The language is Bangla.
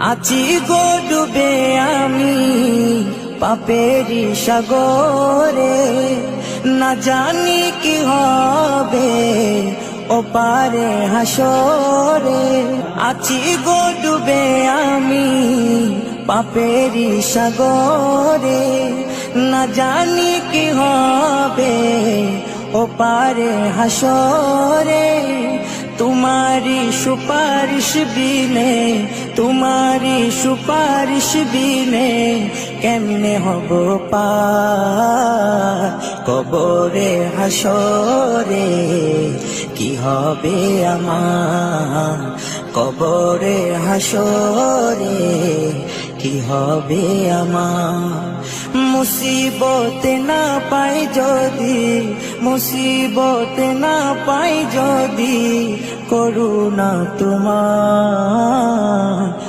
আছি গো ডুবে আমি পাপেরি সাগরে, না জানি কি হবে ও পারে হাসরে। আছি গো ডুবে আমি পাপেরি সাগরে, না জানি কি হবে ও পারে হাসরে। तुम्हारी सुपारिश बिने, तुम्हारी सुपारिश बिने केमने हब पार कबरे हासरे। কি হবে আমার কবরে হাসরে, কি হবে আমার। মুসিবতে না পাই যদি, মুসিবতে না পাই যদি করুণা তোমার।